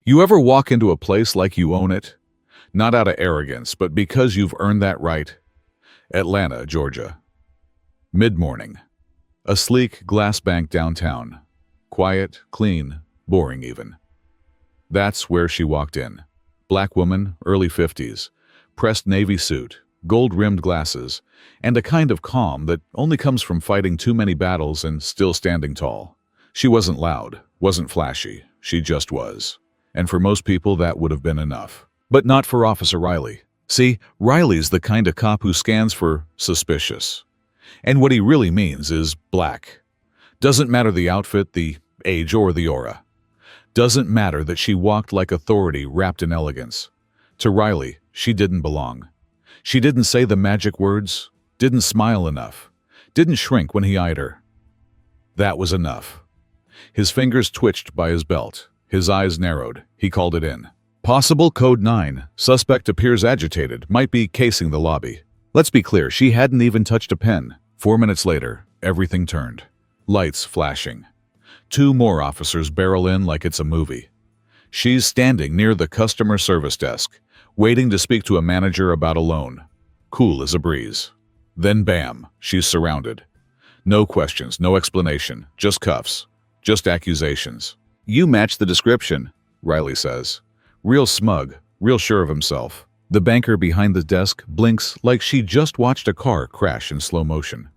You ever walk into a place like you own it? Not out of arrogance, but because you've earned that right? Atlanta, Georgia. Mid-morning. A sleek glass bank downtown. Quiet, clean, boring even. That's where she walked in. Black woman, early 50s, pressed navy suit, gold-rimmed glasses, and a kind of calm that only comes from fighting too many battles and still standing tall. She wasn't loud, wasn't flashy, she just was. And for most people that would have been enough. But not for Officer Riley. See, Riley's the kind of cop who scans for suspicious. And what he really means is black. Doesn't matter the outfit, the age, or the aura. Doesn't matter that she walked like authority wrapped in elegance. To Riley, she didn't belong. She didn't say the magic words, didn't smile enough, didn't shrink when he eyed her. That was enough. His fingers twitched by his belt. His eyes narrowed. He called it in. Possible code 9. Suspect appears agitated. Might be casing the lobby. Let's be clear, she hadn't even touched a pen. 4 minutes later, everything turned. Lights flashing. 2 more officers barrel in like it's a movie. She's standing near the customer service desk, waiting to speak to a manager about a loan. Cool as a breeze. Then bam, she's surrounded. No questions, no explanation, just cuffs, just accusations. You match the description, Riley says. Real smug, real sure of himself. The banker behind the desk blinks like she just watched a car crash in slow motion.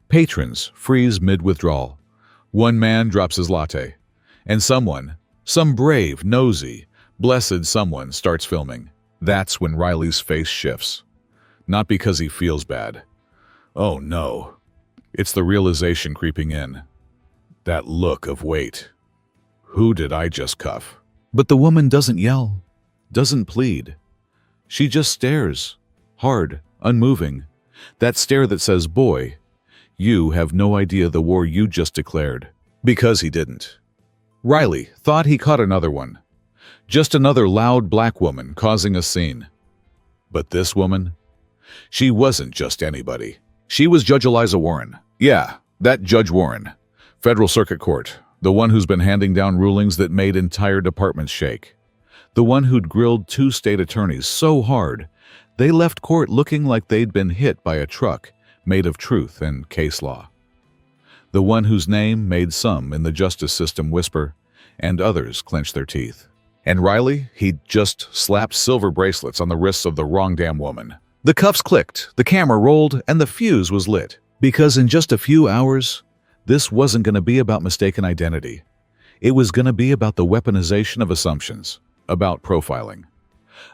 Patrons freeze mid-withdrawal. One man drops his latte. And someone, some brave, nosy, blessed someone starts filming. That's when Riley's face shifts. Not because he feels bad. Oh no. It's the realization creeping in. That look of weight. Who did I just cuff? But the woman doesn't yell, doesn't plead. She just stares, hard, unmoving. That stare that says, boy, you have no idea the war you just declared. Because he didn't. Riley thought he caught another one. Just another loud black woman causing a scene. But this woman? She wasn't just anybody. She was Judge Eliza Warren. Yeah, that Judge Warren. Federal Circuit Court. The one who's been handing down rulings that made entire departments shake. The one who'd grilled 2 state attorneys so hard, they left court looking like they'd been hit by a truck made of truth and case law. The one whose name made some in the justice system whisper, and others clench their teeth. And Riley, he'd just slapped silver bracelets on the wrists of the wrong damn woman. The cuffs clicked, the camera rolled, and the fuse was lit. Because in just a few hours, this wasn't going to be about mistaken identity. It was going to be about the weaponization of assumptions, about profiling,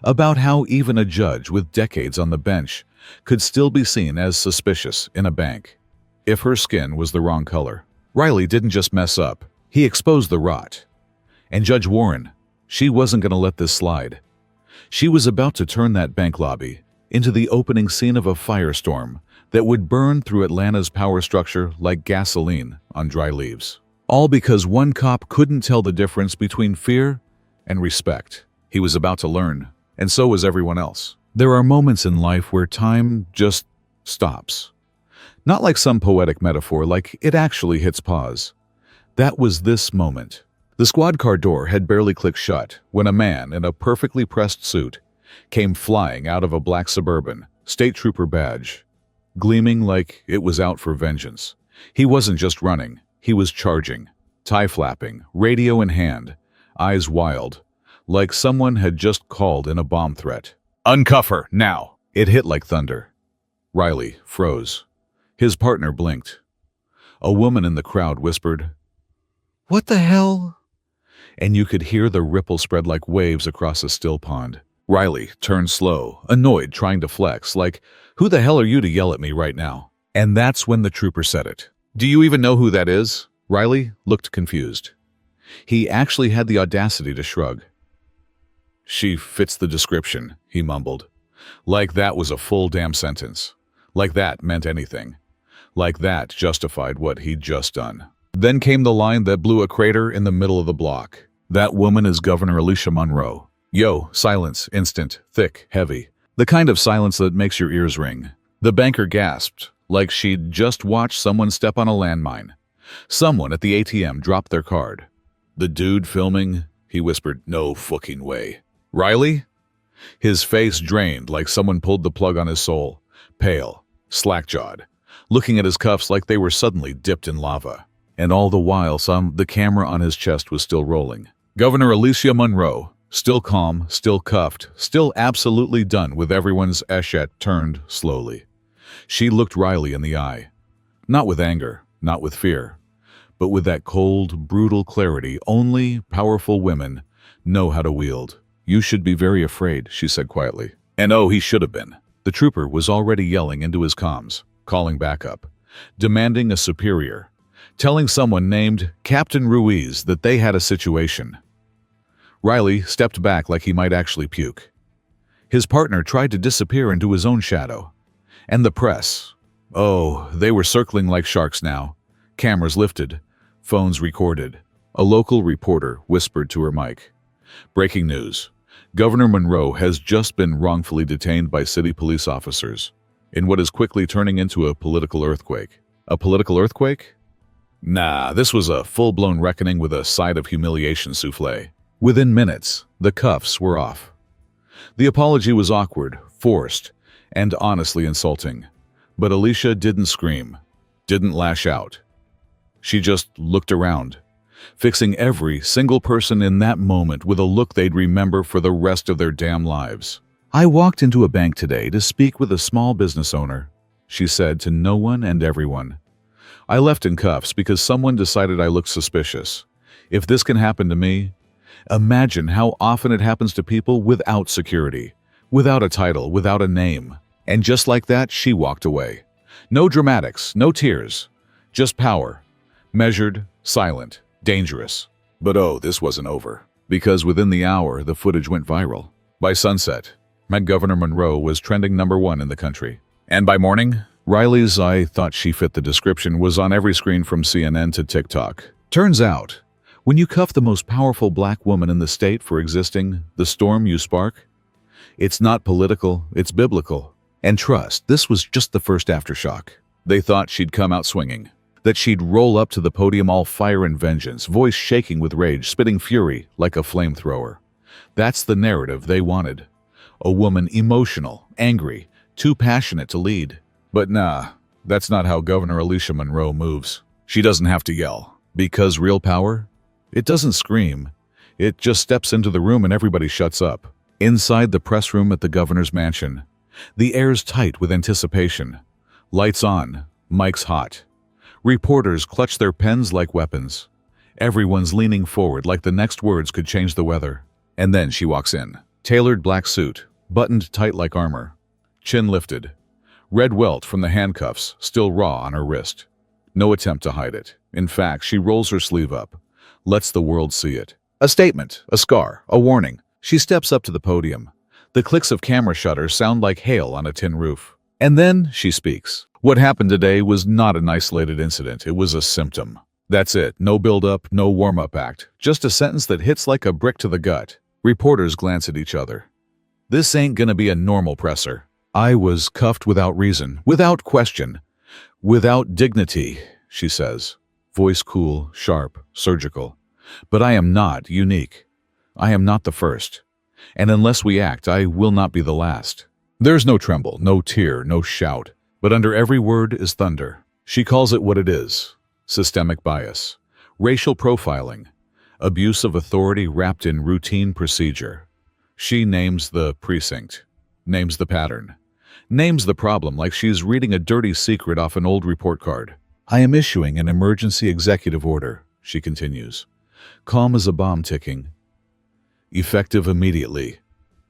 about how even a judge with decades on the bench could still be seen as suspicious in a bank if her skin was the wrong color. Riley didn't just mess up, he exposed the rot. And Judge Warren, she wasn't going to let this slide. She was about to turn that bank lobby into the opening scene of a firestorm that would burn through Atlanta's power structure like gasoline on dry leaves. All because one cop couldn't tell the difference between fear and respect. He was about to learn, and so was everyone else. There are moments in life where time just stops. Not like some poetic metaphor, like it actually hits pause. That was this moment. The squad car door had barely clicked shut when a man in a perfectly pressed suit came flying out of a black Suburban, state trooper badge, gleaming like it was out for vengeance. He wasn't just running, he was charging, tie flapping, radio in hand, eyes wild, like someone had just called in a bomb threat. Uncuff her, now! It hit like thunder. Riley froze. His partner blinked. A woman in the crowd whispered, "What the hell?" And you could hear the ripple spread like waves across a still pond. Riley turned slow, annoyed, trying to flex, like, who the hell are you to yell at me right now? And that's when the trooper said it. Do you even know who that is? Riley looked confused. He actually had the audacity to shrug. She fits the description, he mumbled. Like that was a full damn sentence. Like that meant anything. Like that justified what he'd just done. Then came the line that blew a crater in the middle of the block. That woman is Governor Alicia Monroe. Yo, silence, instant, thick, heavy. The kind of silence that makes your ears ring. The banker gasped, like she'd just watched someone step on a landmine. Someone at the ATM dropped their card. The dude filming, he whispered. No fucking way. Riley? His face drained like someone pulled the plug on his soul. Pale, slack-jawed, looking at his cuffs like they were suddenly dipped in lava. And all the while, the camera on his chest was still rolling. Governor Alicia Monroe, still calm, still cuffed, still absolutely done with everyone's eshet, turned slowly. She looked Riley in the eye. Not with anger, not with fear, but with that cold, brutal clarity only powerful women know how to wield. You should be very afraid, she said quietly. And oh, he should have been. The trooper was already yelling into his comms, calling backup, demanding a superior, telling someone named Captain Ruiz that they had a situation. Riley stepped back like he might actually puke. His partner tried to disappear into his own shadow. And the press. Oh, they were circling like sharks now. Cameras lifted, phones recorded. A local reporter whispered to her mic. Breaking news. Governor Monroe has just been wrongfully detained by city police officers in what is quickly turning into a political earthquake. A political earthquake? Nah, this was a full-blown reckoning with a side of humiliation soufflé. Within minutes, the cuffs were off. The apology was awkward, forced, and honestly insulting. But Alicia didn't scream, didn't lash out. She just looked around, fixing every single person in that moment with a look they'd remember for the rest of their damn lives. I walked into a bank today to speak with a small business owner, she said to no one and everyone. I left in cuffs because someone decided I looked suspicious. If this can happen to me, imagine how often it happens to people without security, without a title, without a name. And just like that, she walked away. No dramatics, no tears, just power. Measured, silent, dangerous. But oh, this wasn't over. Because within the hour, the footage went viral. By sunset, Governor Monroe was trending #1 in the country. And by morning, Riley's I thought she fit the description was on every screen from CNN to TikTok. Turns out, when you cuff the most powerful black woman in the state for existing, the storm you spark, it's not political, it's biblical. And trust, this was just the first aftershock. They thought she'd come out swinging, that she'd roll up to the podium all fire and vengeance, voice shaking with rage, spitting fury like a flamethrower. That's the narrative they wanted. A woman emotional, angry, too passionate to lead. But nah, that's not how Governor Alicia Monroe moves. She doesn't have to yell. Because real power? It doesn't scream. It just steps into the room and everybody shuts up. Inside the press room at the governor's mansion, the air's tight with anticipation. Lights on, mics hot. Reporters clutch their pens like weapons. Everyone's leaning forward like the next words could change the weather. And then she walks in. Tailored black suit, buttoned tight like armor. Chin lifted. Red welt from the handcuffs, still raw on her wrist. No attempt to hide it. In fact, she rolls her sleeve up. Lets the world see it. A statement, a scar, a warning. She steps up to the podium. The clicks of camera shutters sound like hail on a tin roof. And then she speaks. What happened today was not an isolated incident. It was a symptom. That's it. No build-up, no warm-up act. Just a sentence that hits like a brick to the gut. Reporters glance at each other. This ain't gonna be a normal presser. I was cuffed without reason, without question, without dignity, she says. Voice cool, sharp, surgical. But I am not unique. I am not the first. And unless we act, I will not be the last. There's no tremble, no tear, no shout. But under every word is thunder. She calls it what it is. Systemic bias. Racial profiling. Abuse of authority wrapped in routine procedure. She names the precinct. Names the pattern. Names the problem like she's reading a dirty secret off an old report card. I am issuing an emergency executive order, she continues. Calm as a bomb ticking. Effective immediately.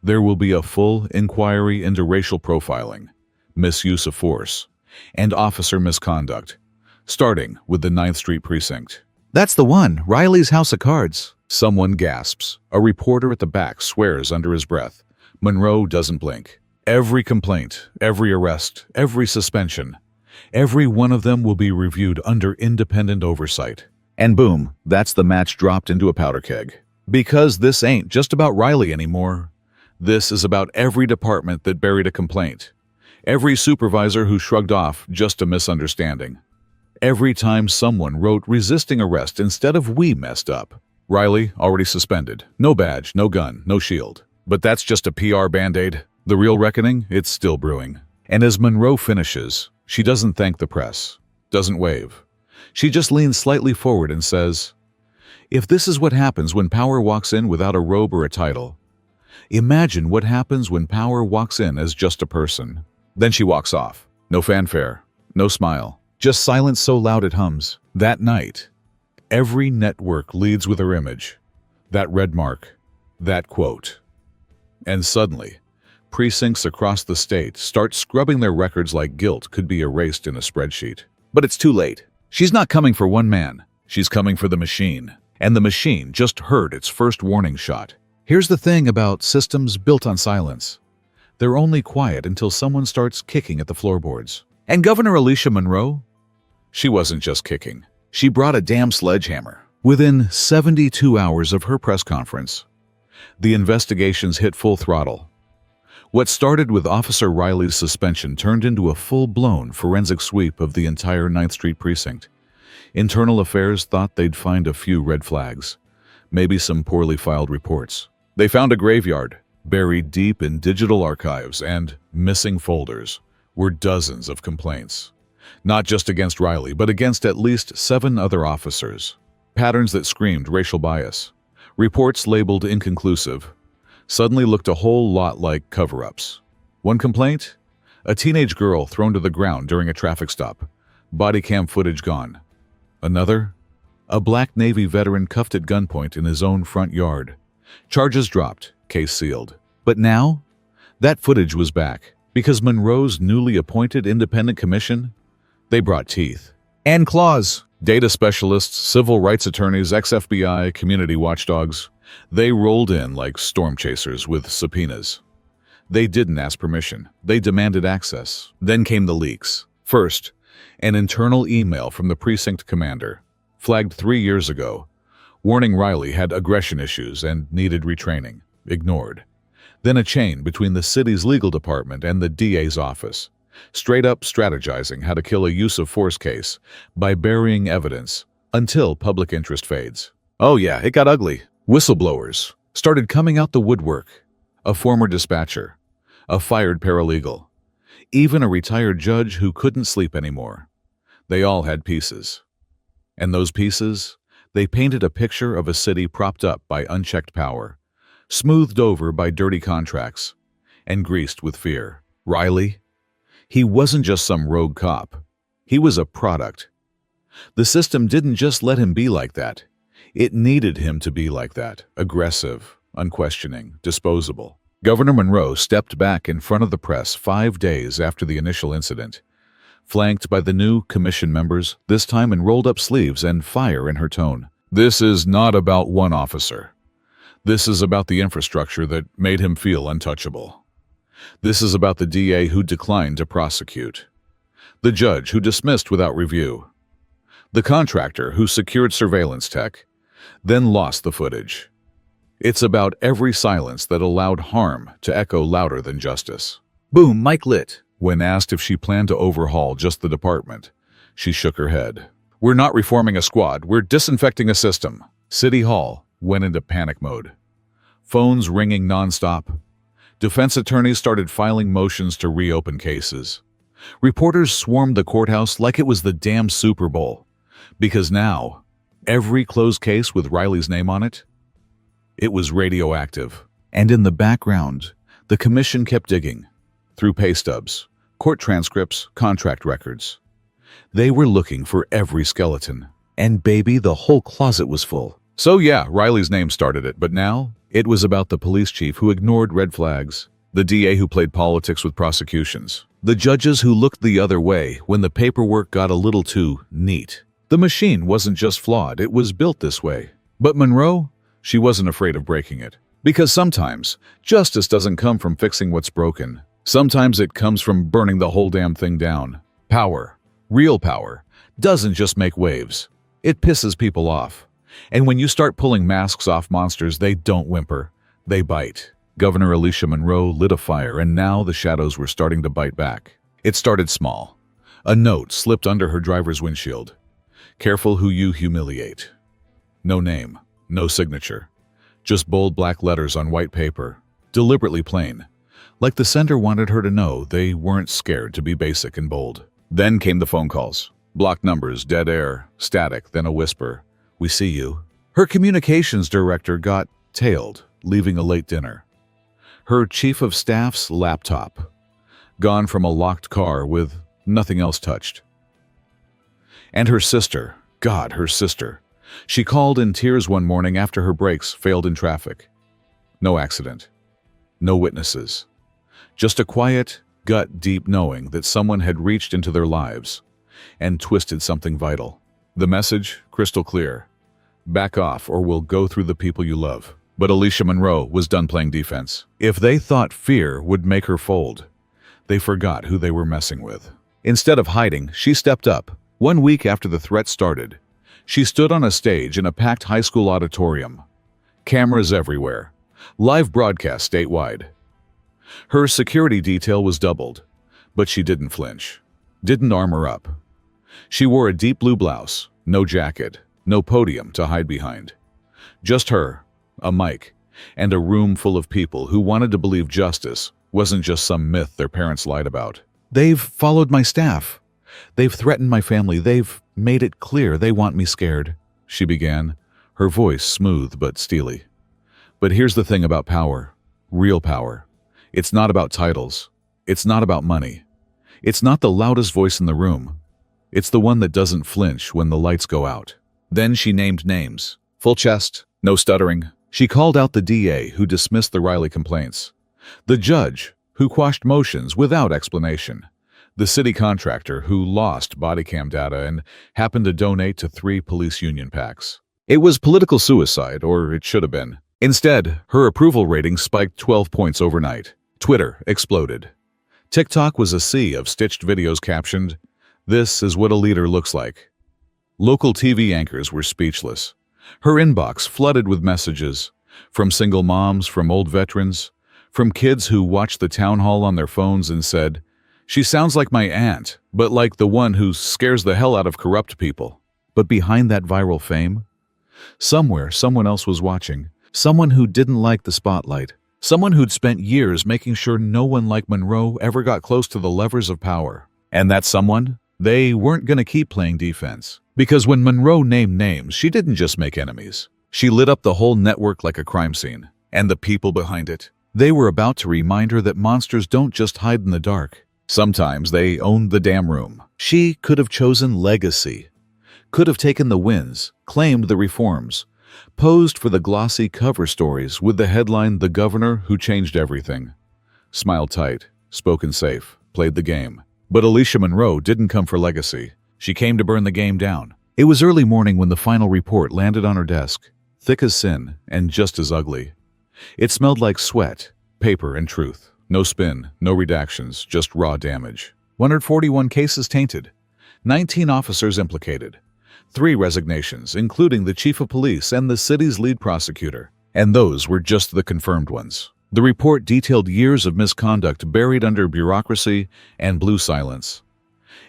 There will be a full inquiry into racial profiling, misuse of force, and officer misconduct, starting with the 9th Street Precinct. That's the one, Riley's House of Cards. Someone gasps. A reporter at the back swears under his breath. Monroe doesn't blink. Every complaint, every arrest, every suspension, every one of them will be reviewed under independent oversight. And boom, that's the match dropped into a powder keg. Because this ain't just about Riley anymore. This is about every department that buried a complaint. Every supervisor who shrugged off just a misunderstanding. Every time someone wrote resisting arrest instead of we messed up. Riley, already suspended. No badge, no gun, no shield. But that's just a PR band-aid. The real reckoning, it's still brewing. And as Monroe finishes, she doesn't thank the press, doesn't wave. She just leans slightly forward and says, "If this is what happens when power walks in without a robe or a title, imagine what happens when power walks in as just a person." Then she walks off. No fanfare, no smile, just silence so loud it hums. That night, every network leads with her image, that red mark, that quote. And suddenly, precincts across the state start scrubbing their records like guilt could be erased in a spreadsheet. But it's too late. She's not coming for one man. She's coming for the machine. And the machine just heard its first warning shot. Here's the thing about systems built on silence. They're only quiet until someone starts kicking at the floorboards. And Governor Alicia Monroe? She wasn't just kicking. She brought a damn sledgehammer. Within 72 hours of her press conference, the investigations hit full throttle. What started with Officer Riley's suspension turned into a full-blown forensic sweep of the entire 9th Street precinct. Internal Affairs thought they'd find a few red flags, maybe some poorly filed reports. They found a graveyard, buried deep in digital archives, and missing folders were dozens of complaints. Not just against Riley, but against at least 7 other officers. Patterns that screamed racial bias. Reports labeled inconclusive suddenly looked a whole lot like cover-ups. One complaint? A teenage girl thrown to the ground during a traffic stop. Body cam footage gone. Another? A black Navy veteran cuffed at gunpoint in his own front yard. Charges dropped, case sealed. But now, that footage was back. Because Monroe's newly appointed independent commission, they brought teeth. And claws. Data specialists, civil rights attorneys, ex-FBI, community watchdogs. They rolled in like storm chasers with subpoenas. They didn't ask permission. They demanded access. Then came the leaks. First, an internal email from the precinct commander, flagged 3 years ago, warning Riley had aggression issues and needed retraining. Ignored. Then a chain between the city's legal department and the DA's office, straight up strategizing how to kill a use of force case by burying evidence until public interest fades. Oh yeah, it got ugly. Whistleblowers started coming out the woodwork. A former dispatcher, a fired paralegal, even a retired judge who couldn't sleep anymore. They all had pieces. And those pieces, they painted a picture of a city propped up by unchecked power, smoothed over by dirty contracts, and greased with fear. Riley? He wasn't just some rogue cop. He was a product. The system didn't just let him be like that. It needed him to be like that, aggressive, unquestioning, disposable. Governor Monroe stepped back in front of the press 5 days after the initial incident, flanked by the new commission members, this time in rolled-up sleeves and fire in her tone. This is not about one officer. This is about the infrastructure that made him feel untouchable. This is about the DA who declined to prosecute, the judge who dismissed without review, the contractor who secured surveillance tech, then lost the footage. It's about every silence that allowed harm to echo louder than justice. Boom, mic lit. When asked if she planned to overhaul just the department, she shook her head. We're not reforming a squad, we're disinfecting a system. City Hall went into panic mode. Phones ringing nonstop. Defense attorneys started filing motions to reopen cases. Reporters swarmed the courthouse like it was the damn Super Bowl. Because now, every closed case with Riley's name on it, it was radioactive. And in the background, the commission kept digging. Through pay stubs, court transcripts, contract records. They were looking for every skeleton. And baby, the whole closet was full. So yeah, Riley's name started it, but now it was about the police chief who ignored red flags, the DA who played politics with prosecutions, the judges who looked the other way when the paperwork got a little too neat. The machine wasn't just flawed, it was built this way. But Monroe, she wasn't afraid of breaking it. Because sometimes, justice doesn't come from fixing what's broken. Sometimes it comes from burning the whole damn thing down. Power, real power, doesn't just make waves. It pisses people off. And when you start pulling masks off monsters, they don't whimper. They bite. Governor Alicia Monroe lit a fire, and now the shadows were starting to bite back. It started small. A note slipped under her driver's windshield. Careful who you humiliate. No name. No signature. Just bold black letters on white paper, deliberately plain, like the sender wanted her to know they weren't scared to be basic and bold. Then came the phone calls. Blocked numbers, dead air, static, then a whisper. "We see you." Her communications director got tailed, leaving a late dinner. Her chief of staff's laptop, gone from a locked car with nothing else touched. And her sister, God, her sister. She called in tears one morning after her brakes failed in traffic. No accident. No witnesses. Just a quiet, gut-deep knowing that someone had reached into their lives and twisted something vital. The message, crystal clear. Back off or we'll go through the people you love. But Alicia Monroe was done playing defense. If they thought fear would make her fold, they forgot who they were messing with. Instead of hiding, she stepped up. 1 week after the threat started, she stood on a stage in a packed high school auditorium. Cameras everywhere. Live broadcast statewide. Her security detail was doubled, but she didn't flinch. Didn't armor up. She wore a deep blue blouse, no jacket, no podium to hide behind. Just her, a mic, and a room full of people who wanted to believe justice wasn't just some myth their parents lied about. "They've followed my staff. They've threatened my family. They've made it clear they want me scared," she began, her voice smooth but steely. But here's the thing about power, real power. It's not about titles. It's not about money. It's not the loudest voice in the room. It's the one that doesn't flinch when the lights go out. Then she named names. Full chest, no stuttering. She called out the DA who dismissed the Riley complaints, the judge who quashed motions without explanation, the city contractor who lost body cam data and happened to donate to 3 police union PACs. It was political suicide, or it should have been. Instead, her approval rating spiked 12 points overnight. Twitter exploded. TikTok was a sea of stitched videos captioned, "This is what a leader looks like." Local TV anchors were speechless. Her inbox flooded with messages, from single moms, from old veterans, from kids who watched the town hall on their phones and said, "She sounds like my aunt, but like the one who scares the hell out of corrupt people." But behind that viral fame, somewhere someone else was watching, someone who didn't like the spotlight, someone who'd spent years making sure no one like Monroe ever got close to the levers of power. And that someone? They weren't going to keep playing defense. Because when Monroe named names, she didn't just make enemies. She lit up the whole network like a crime scene. And the people behind it. They were about to remind her that monsters don't just hide in the dark. Sometimes they own the damn room. She could have chosen legacy. Could have taken the wins, claimed the reforms, posed for the glossy cover stories with the headline, "The Governor Who Changed Everything." Smiled tight, spoken safe, played the game. But Alicia Monroe didn't come for legacy. She came to burn the game down. It was early morning when the final report landed on her desk, thick as sin and just as ugly. It smelled like sweat, paper, and truth. No spin, no redactions, just raw damage. 141 cases tainted, 19 officers implicated, 3 resignations, including the chief of police and the city's lead prosecutor. And those were just the confirmed ones. The report detailed years of misconduct buried under bureaucracy and blue silence.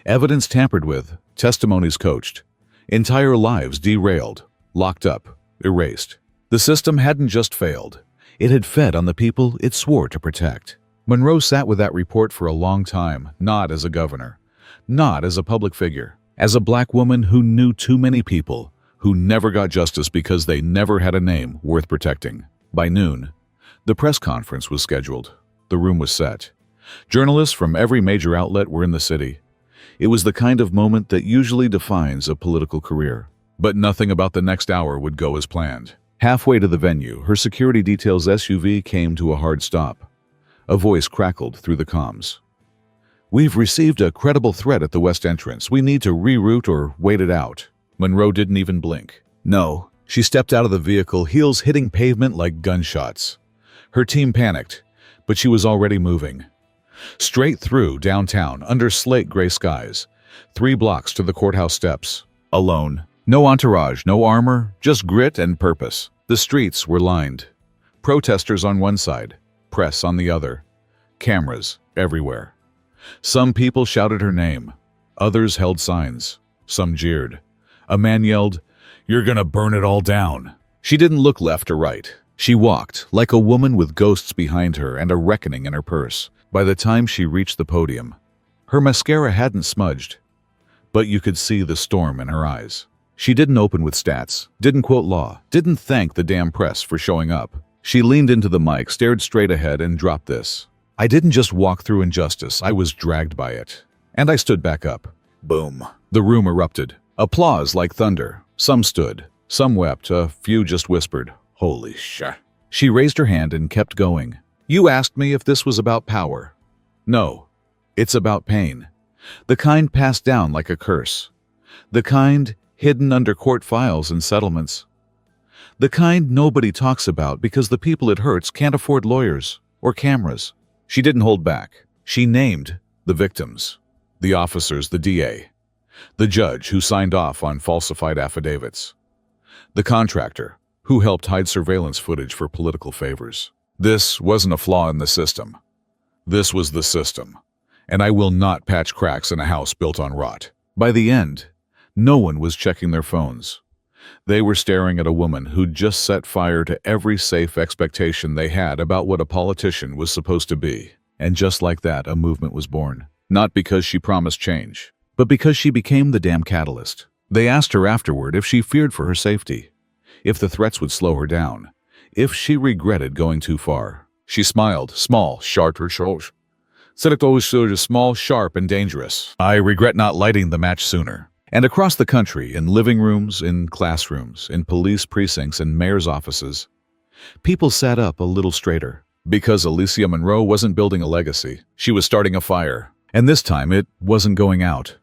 Evidence tampered with, testimonies coached, entire lives derailed, locked up, erased. The system hadn't just failed. It had fed on the people it swore to protect. Monroe sat with that report for a long time, not as a governor, not as a public figure, as a black woman who knew too many people who never got justice because they never had a name worth protecting. By noon, the press conference was scheduled. The room was set. Journalists from every major outlet were in the city. It was the kind of moment that usually defines a political career. But nothing about the next hour would go as planned. Halfway to the venue, her security detail's SUV came to a hard stop. A voice crackled through the comms. "We've received a credible threat at the west entrance. We need to reroute or wait it out." Monroe didn't even blink. No. She stepped out of the vehicle, heels hitting pavement like gunshots. Her team panicked, but she was already moving. Straight through downtown, under slate gray skies, 3 blocks to the courthouse steps. Alone. No entourage, no armor, just grit and purpose. The streets were lined. Protesters on one side, press on the other. Cameras everywhere. Some people shouted her name. Others held signs. Some jeered. A man yelled, "You're gonna burn it all down." She didn't look left or right. She walked, like a woman with ghosts behind her and a reckoning in her purse. By the time she reached the podium, her mascara hadn't smudged, but you could see the storm in her eyes. She didn't open with stats, didn't quote law, didn't thank the damn press for showing up. She leaned into the mic, stared straight ahead, and dropped this. I didn't just walk through injustice, I was dragged by it. And I stood back up. Boom. The room erupted. Applause like thunder. Some stood, some wept, a few just whispered, "Holy shit." She raised her hand and kept going. You asked me if this was about power. No, it's about pain. The kind passed down like a curse. The kind hidden under court files and settlements. The kind nobody talks about because the people it hurts can't afford lawyers or cameras. She didn't hold back. She named the victims, the officers, the DA, the judge who signed off on falsified affidavits, the contractor who helped hide surveillance footage for political favors. This wasn't a flaw in the system. This was the system. And I will not patch cracks in a house built on rot. By the end, no one was checking their phones. They were staring at a woman who'd just set fire to every safe expectation they had about what a politician was supposed to be. And just like that, a movement was born. Not because she promised change, but because she became the damn catalyst. They asked her afterward if she feared for her safety, if the threats would slow her down, if she regretted going too far. She smiled, small, sharp, said it always was small, sharp, and dangerous. I regret not lighting the match sooner. And across the country, in living rooms, in classrooms, in police precincts, and mayor's offices, people sat up a little straighter. Because Alicia Monroe wasn't building a legacy. She was starting a fire. And this time, it wasn't going out.